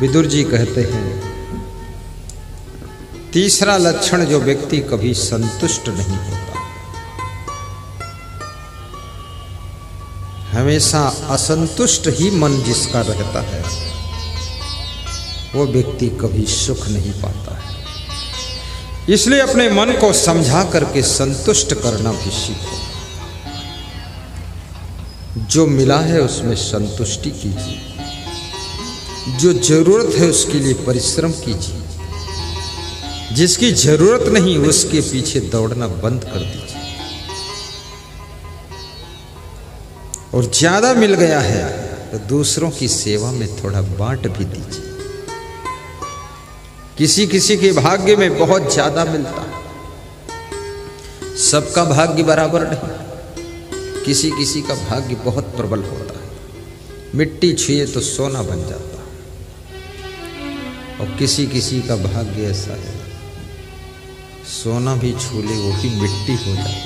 विदुर जी कहते हैं, तीसरा लक्षण जो व्यक्ति कभी संतुष्ट नहीं होता, हमेशा असंतुष्ट ही मन जिसका रहता है, वो व्यक्ति कभी सुख नहीं पाता है। इसलिए अपने मन को समझा करके संतुष्ट करना भी सीखो। जो मिला है उसमें संतुष्टि कीजिए, जो जरूरत है उसके लिए परिश्रम कीजिए, जिसकी जरूरत नहीं उसके पीछे दौड़ना बंद कर दीजिए। और ज्यादा मिल गया है तो दूसरों की सेवा में थोड़ा बांट भी दीजिए। किसी किसी के भाग्य में बहुत ज्यादा मिलता है, सबका भाग्य बराबर नहीं। किसी किसी का भाग्य बहुत प्रबल होता है, मिट्टी छुए तो सोना बन जाता है। और किसी किसी का भाग्य ऐसा है, सोना भी छू ले वो भी मिट्टी हो जाता है।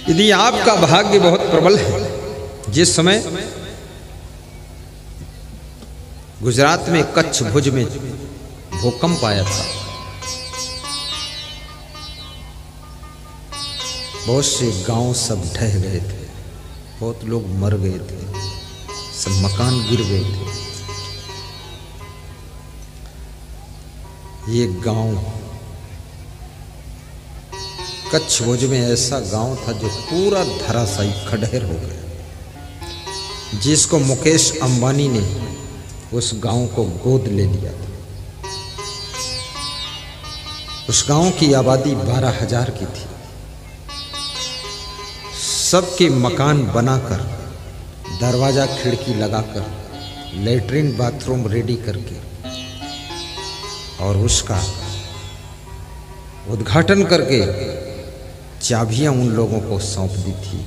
यदि आपका भाग्य बहुत प्रबल है, जिस समय गुजरात में कच्छ भुज में भूकंप आया था, बहुत से गांव सब ढह गए थे, बहुत लोग मर गए थे, सब मकान गिर गए थे। ये गांव कच्छ भुज में ऐसा गांव था जो पूरा धराशायी खंडहर हो गया, जिसको मुकेश अंबानी ने उस गांव को गोद ले लिया था। उस गांव की आबादी 12,000 की थी। सबके मकान बनाकर, दरवाजा खिड़की लगाकर, लेटरिन बाथरूम रेडी करके और उसका उद्घाटन करके चाबियां उन लोगों को सौंप दी थी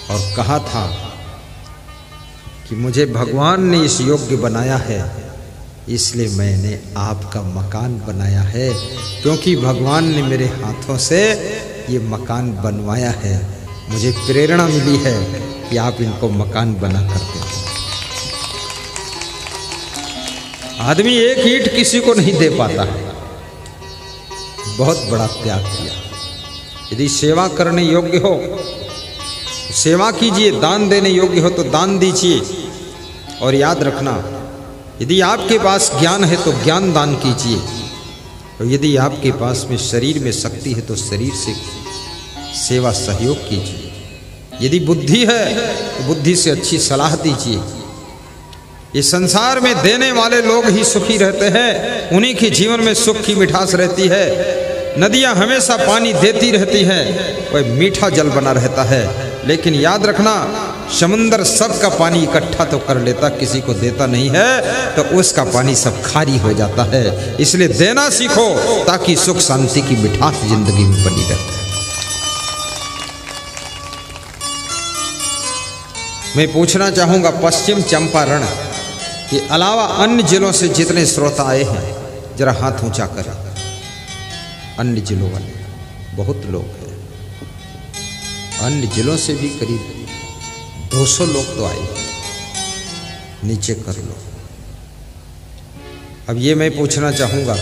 और कहा था कि मुझे भगवान ने इस योग्य बनाया है, इसलिए मैंने आपका मकान बनाया है, क्योंकि भगवान ने मेरे हाथों से ये मकान बनवाया है। मुझे प्रेरणा मिली है कि आप इनको मकान बना करते हैं। आदमी एक ईंट किसी को नहीं दे पाता है, बहुत बड़ा त्याग किया। यदि सेवा करने योग्य हो सेवा कीजिए, दान देने योग्य हो तो दान दीजिए। और याद रखना, यदि आपके पास ज्ञान है तो ज्ञान दान कीजिए, और यदि आपके पास में शरीर में शक्ति है तो शरीर से सेवा सहयोग कीजिए। यदि बुद्धि है तो बुद्धि से अच्छी सलाह दीजिए। इस संसार में देने वाले लोग ही सुखी रहते हैं, उन्हीं के जीवन में सुख की मिठास रहती है। नदियां हमेशा पानी देती रहती हैं, वह मीठा जल बना रहता है। लेकिन याद रखना, समुंदर सबका पानी इकट्ठा तो कर लेता, किसी को देता नहीं है तो उसका पानी सब खारी हो जाता है। इसलिए देना सीखो ताकि सुख शांति की मिठास जिंदगी में बनी रहती है। मैं पूछना चाहूंगा, पश्चिम चंपारण के अलावा अन्य जिलों से जितने श्रोता आए हैं, जरा हाथ ऊंचा करें। अन्य जिलों वाले बहुत लोग हैं, अन्य जिलों से भी करीब 200 लोग तो आए। नीचे कर लो। अब ये मैं पूछना चाहूंगा,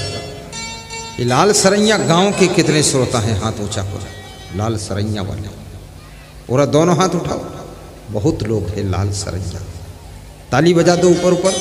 ये लाल सरैया गांव के कितने श्रोता हैं? हाथ ऊंचा करो। लाल सरैया वाले पूरा दोनों हाथ उठाओ। बहुत लोग हैं लाल सरैया। ताली बजा दो ऊपर ऊपर।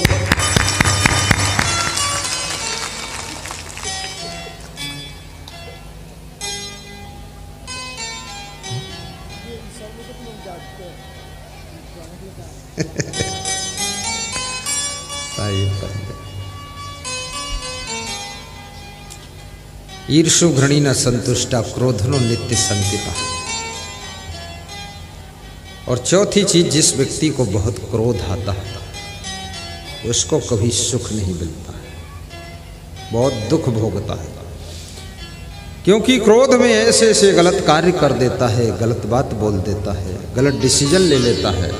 ईर्षु घृणी न संतुष्टा, क्रोधनो नित्य संकिता। और चौथी चीज, जिस व्यक्ति को बहुत क्रोध आता है उसको कभी सुख नहीं मिलता है, बहुत दुख भोगता है। क्योंकि क्रोध में ऐसे ऐसे गलत कार्य कर देता है, गलत बात बोल देता है, गलत डिसीजन ले लेता है,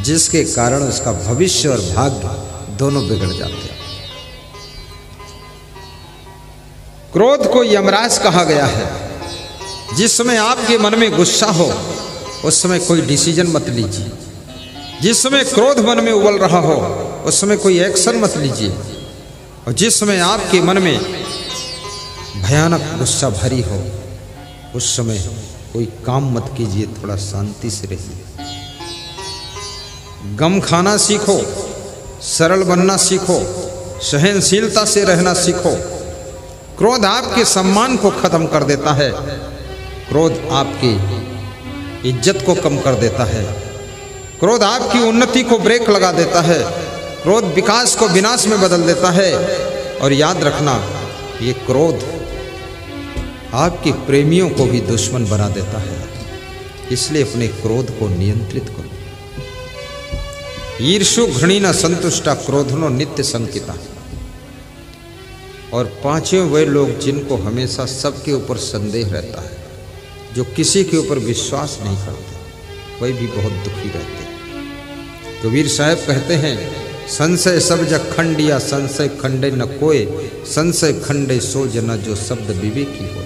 जिसके कारण उसका भविष्य और भाग्य दोनों बिगड़ जाते हैं। क्रोध को यमराज कहा गया है। जिस समय आपके मन में गुस्सा हो उस समय कोई डिसीजन मत लीजिए। जिस समय क्रोध मन में उबल रहा हो उस समय कोई एक्शन मत लीजिए। और जिस समय आपके मन में भयानक गुस्सा भरी हो उस समय कोई काम मत कीजिए, थोड़ा शांति से रहिए। गम खाना सीखो, सरल बनना सीखो, सहनशीलता से रहना सीखो। क्रोध आपके सम्मान को खत्म कर देता है, क्रोध आपकी इज्जत को कम कर देता है, क्रोध आपकी उन्नति को ब्रेक लगा देता है, क्रोध विकास को विनाश में बदल देता है। और याद रखना, ये क्रोध आपके प्रेमियों को भी दुश्मन बना देता है। इसलिए अपने क्रोध को नियंत्रित करो। ईर्षु घृणीना संतुष्टा क्रोधनो नित्य संकिता। और पांचवें वे लोग जिनको हमेशा सबके ऊपर संदेह रहता है, जो किसी के ऊपर विश्वास नहीं करते, वही भी बहुत दुखी रहते हैं। कबीर साहब कहते हैं, संशय सब जग खंडिया संशय खंडे न कोय, संशय खंडे सो जना जो शब्द विवेकी हो।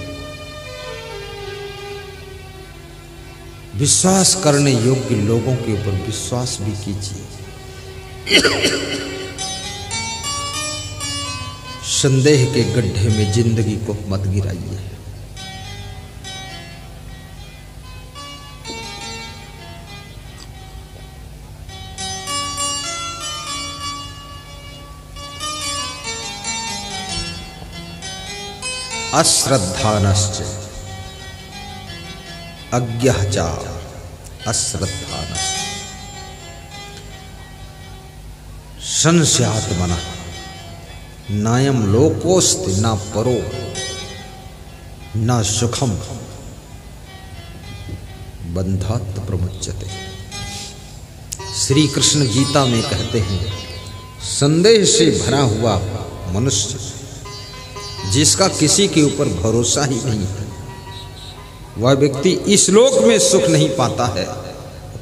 विश्वास करने योग्य लोगों के ऊपर विश्वास भी कीजिए। संदेह के गड्ढे में जिंदगी को मत गिराइए। अश्रद्धानश्च अज्ञः च अश्रद्धानश्च संशयात्मनः नायम लोकोस्ति न परो न सुखम बंधात् प्रमुच्यते। श्री कृष्ण गीता में कहते हैं, संदेह से भरा हुआ मनुष्य जिसका किसी के ऊपर भरोसा ही नहीं है, वह व्यक्ति इस लोक में सुख नहीं पाता है,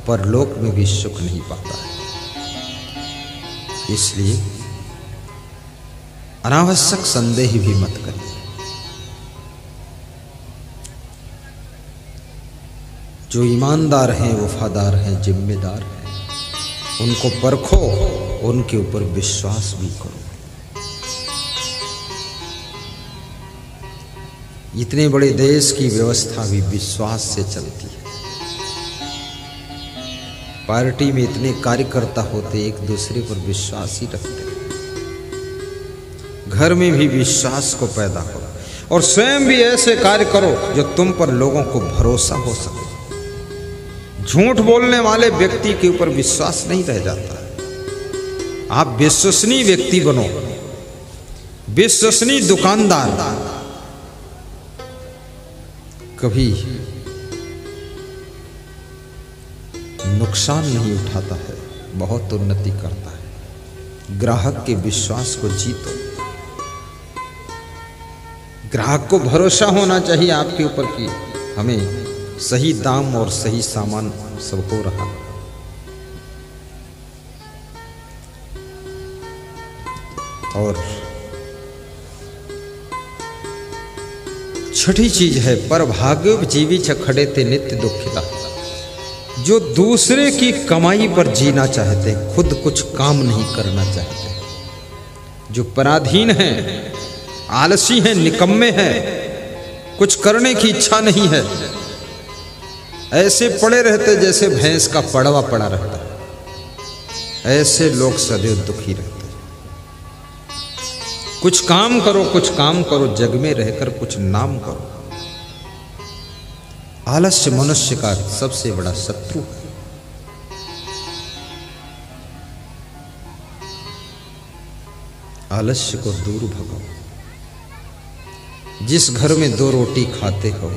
परलोक में भी सुख नहीं पाता है। इसलिए अनावश्यक संदेह भी मत करिए। जो ईमानदार हैं, वफादार हैं, जिम्मेदार हैं, उनको परखो, उनके ऊपर विश्वास भी करो। इतने बड़े देश की व्यवस्था भी विश्वास से चलती है। पार्टी में इतने कार्यकर्ता होते, एक दूसरे पर विश्वास ही रखते। घर में भी विश्वास को पैदा करो और स्वयं भी ऐसे कार्य करो जो तुम पर लोगों को भरोसा हो सके। झूठ बोलने वाले व्यक्ति के ऊपर विश्वास नहीं रह जाता। आप विश्वसनीय व्यक्ति बनो, विश्वसनीय दुकानदार। कभी नुकसान नहीं उठाता है, बहुत उन्नति करता है। ग्राहक के विश्वास को जीतो। ग्राहक को भरोसा होना चाहिए आपके ऊपर कि हमें सही दाम और सही सामान सब हो रहा। और छठी चीज है, पर भाग्य जीवी खड़े थे नित्य दुखिता। जो दूसरे की कमाई पर जीना चाहते, खुद कुछ काम नहीं करना चाहते, जो पराधीन हैं, आलसी हैं, निकम्मे हैं, कुछ करने की इच्छा नहीं है, ऐसे पड़े रहते जैसे भैंस का पड़वा पड़ा रहता है। ऐसे लोग सदैव दुखी रहते। कुछ काम करो, कुछ काम करो, जग में रहकर कुछ नाम करो। आलस्य मनुष्य का सबसे बड़ा शत्रु है। आलस्य को दूर भगाओ। जिस घर में 2 रोटी खाते हो,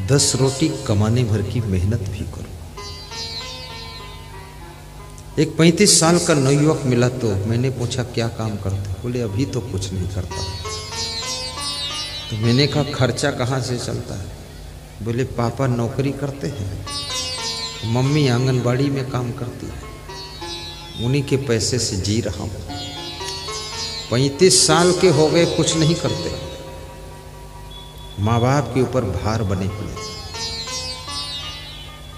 10 रोटी कमाने भर की मेहनत भी करो। एक 35 साल का नवयुवक मिला तो मैंने पूछा क्या काम करते? बोले अभी तो कुछ नहीं करता। तो मैंने कहा खर्चा कहाँ से चलता है? बोले पापा नौकरी करते हैं, मम्मी आंगनबाड़ी में काम करती है, उन्हीं के पैसे से जी रहा हूँ। 35 साल के हो गए, कुछ नहीं करते, माँ बाप के ऊपर भार बने पड़े।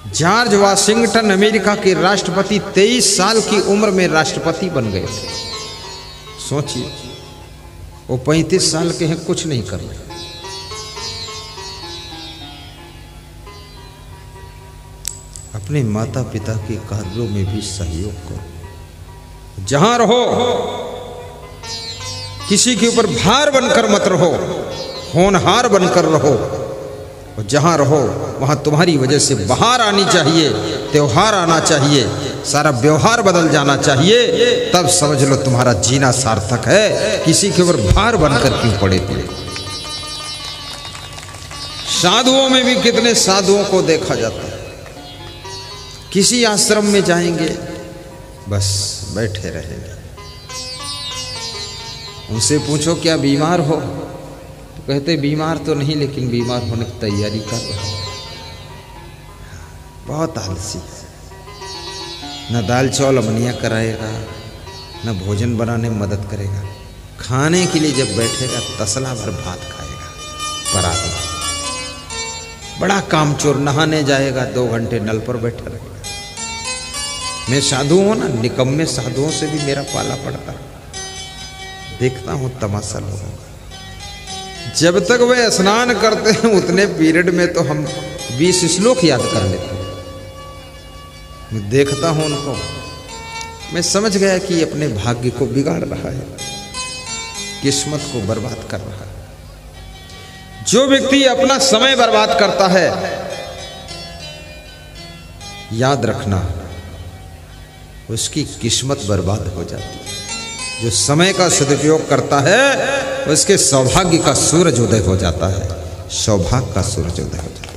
जॉर्ज वाशिंगटन अमेरिका के राष्ट्रपति 23 साल की उम्र में राष्ट्रपति बन गए थे। सोचिए, वो 35 साल के हैं, कुछ नहीं कर रहे। अपने माता पिता के कार्यों में भी सहयोग करो। जहां रहो किसी के ऊपर भार बनकर मत रहो, होनहार बनकर रहो। और जहां रहो वहां तुम्हारी वजह से बहार आनी चाहिए, त्योहार आना चाहिए, सारा व्यवहार बदल जाना चाहिए। तब समझ लो तुम्हारा जीना सार्थक है। किसी के ऊपर भार बनकर क्यों पड़े थे। साधुओं में भी कितने साधुओं को देखा जाता है, किसी आश्रम में जाएंगे बस बैठे रहेंगे। उनसे पूछो क्या बीमार हो, तो कहते बीमार तो नहीं, लेकिन बीमार होने की तैयारी कर रहा हूं। बहुत आलसी, न दाल चावल अमनिया कराएगा, न भोजन बनाने में मदद करेगा। खाने के लिए जब बैठेगा तसला भर भात खाएगा। परात बड़ा कामचोर, नहाने जाएगा 2 घंटे नल पर बैठा रहेगा। मैं साधु हूं ना, निकम्मे साधुओं से भी मेरा पाला पड़ता। देखता हूं तमाशा लोगों का। जब तक वे स्नान करते हैं उतने पीरियड में तो हम 20 श्लोक याद कर लेते हैं। मैं देखता हूं उनको, मैं समझ गया कि अपने भाग्य को बिगाड़ रहा है, किस्मत को बर्बाद कर रहा है। जो व्यक्ति अपना समय बर्बाद करता है, याद रखना उसकी किस्मत बर्बाद हो जाती है। जो समय का सदुपयोग करता है उसके सौभाग्य का सूरज उदय हो जाता है, सौभाग्य का सूरज उदय हो जाता है।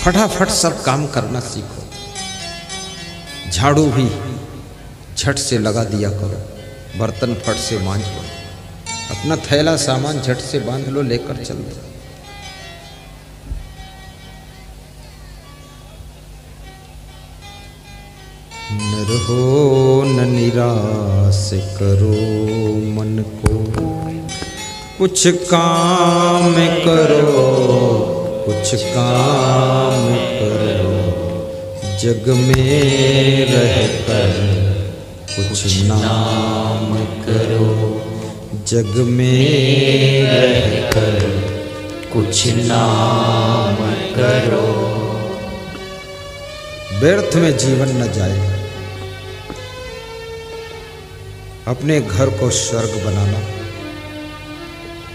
फटाफट सब काम करना सीखो। झाड़ू भी झट से लगा दिया करो, बर्तन फट से मांज लो, अपना थैला सामान झट से बांध लो, लेकर चल दो। न रहो न निराश करो मन को, कुछ काम करो, कुछ काम करो। जग में रहकर कुछ नाम करो, जग में रहकर कुछ नाम करो। व्यर्थ में जीवन न जाए। अपने घर को स्वर्ग बनाना,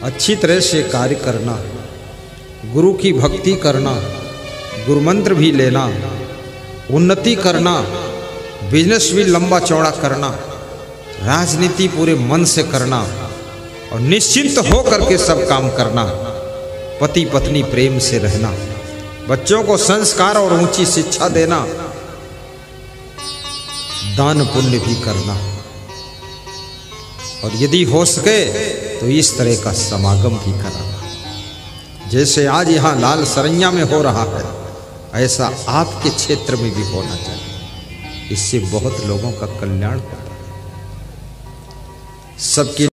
अच्छी तरह से कार्य करना, गुरु की भक्ति करना, गुरु मंत्र भी लेना, उन्नति करना, बिजनेस भी लंबा चौड़ा करना, राजनीति पूरे मन से करना और निश्चिंत हो करके सब काम करना। पति पत्नी प्रेम से रहना, बच्चों को संस्कार और ऊंची शिक्षा देना, दान पुण्य भी करना। और यदि हो सके तो इस तरह का समागम भी कराना। जैसे आज यहाँ लाल सरैया में हो रहा है, ऐसा आपके क्षेत्र में भी होना चाहिए। इससे बहुत लोगों का कल्याण होता है। सबकी